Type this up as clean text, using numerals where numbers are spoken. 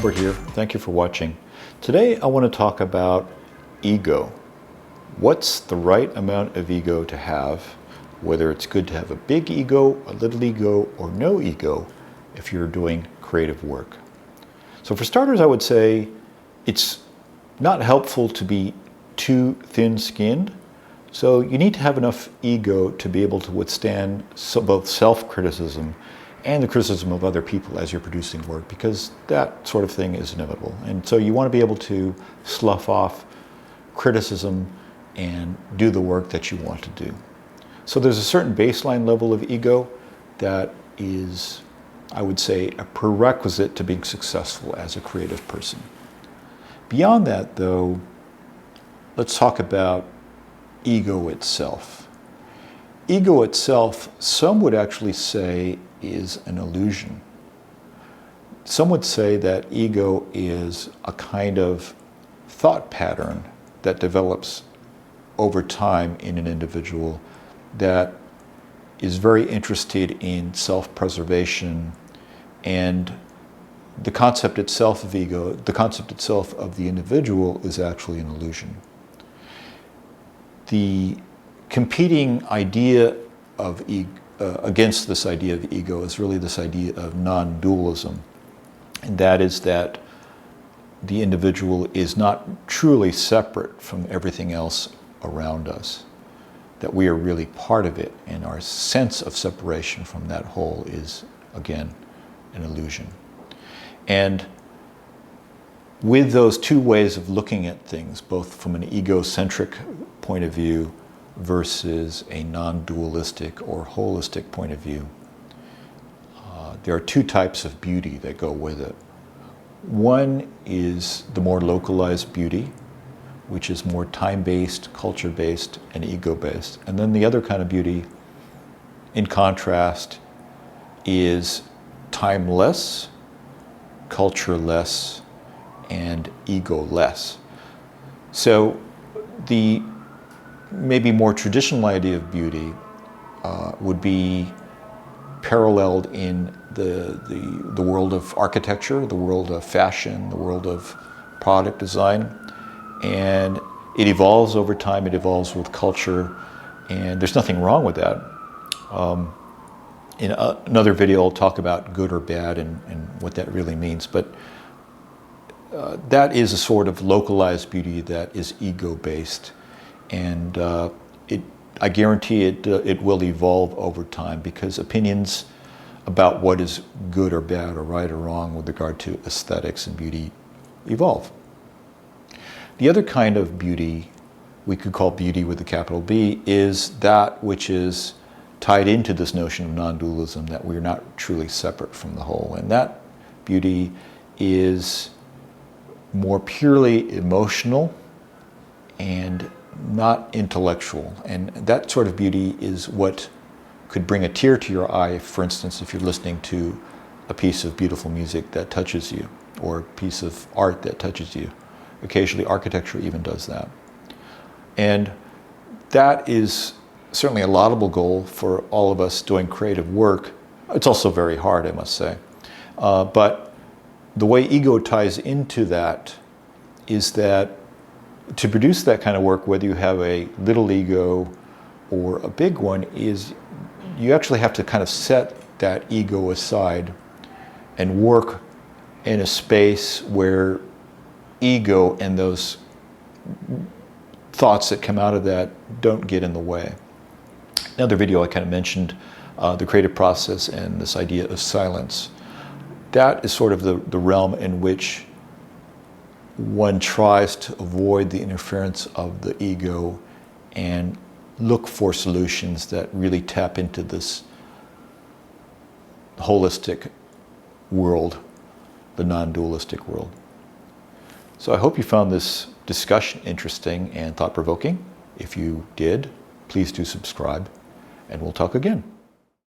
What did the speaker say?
Albert here. Thank you for watching. Today I want to talk about ego. What's the right amount of ego to have? Whether it's good to have a big ego, a little ego, or no ego if you're doing creative work. So for starters, I would say it's not helpful to be too thin-skinned. So you need to have enough ego to be able to withstand both self-criticism and the criticism of other people as you're producing work, because that sort of thing is inevitable. And so you want to be able to slough off criticism and do the work that you want to do. So there's a certain baseline level of ego that is, I would say, a prerequisite to being successful as a creative person. Beyond that, though, let's talk about ego itself. Ego itself, some would actually say, is an illusion. Some would say that ego is a kind of thought pattern that develops over time in an individual that is very interested in self-preservation, and the concept itself of ego, the concept itself of the individual, is actually an illusion. The competing idea of ego against this idea of ego is really this idea of non-dualism, and that is that the individual is not truly separate from everything else around us, that we are really part of it, and our sense of separation from that whole is, again, an illusion. And with those two ways of looking at things, both from an egocentric point of view versus a non-dualistic or holistic point of view, there are two types of beauty that go with it. One is the more localized beauty, which is more time-based, culture-based, and ego-based. And then the other kind of beauty, in contrast, is timeless, culture-less, and ego-less. So the maybe more traditional idea of beauty would be paralleled in the world of architecture, the world of fashion, the world of product design. And it evolves over time, it evolves with culture, and there's nothing wrong with that. In another video I'll talk about good or bad and what that really means, but that is a sort of localized beauty that is ego-based. And I guarantee it will evolve over time, because opinions about what is good or bad or right or wrong with regard to aesthetics and beauty evolve. The other kind of beauty we could call beauty with a capital B is that which is tied into this notion of non-dualism, that we're not truly separate from the whole. And that beauty is more purely emotional and not intellectual. And that sort of beauty is what could bring a tear to your eye, for instance, if you're listening to a piece of beautiful music that touches you, or a piece of art that touches you. Occasionally architecture even does that. And that is certainly a laudable goal for all of us doing creative work. It's also very hard, I must say. But the way ego ties into that is that to produce that kind of work, whether you have a little ego or a big one, is you actually have to kind of set that ego aside and work in a space where ego and those thoughts that come out of that don't get in the way. Another video I kind of mentioned the creative process and this idea of silence. That is sort of the realm in which one tries to avoid the interference of the ego and look for solutions that really tap into this holistic world, the non-dualistic world. So I hope you found this discussion interesting and thought-provoking. If you did, please do subscribe, and we'll talk again.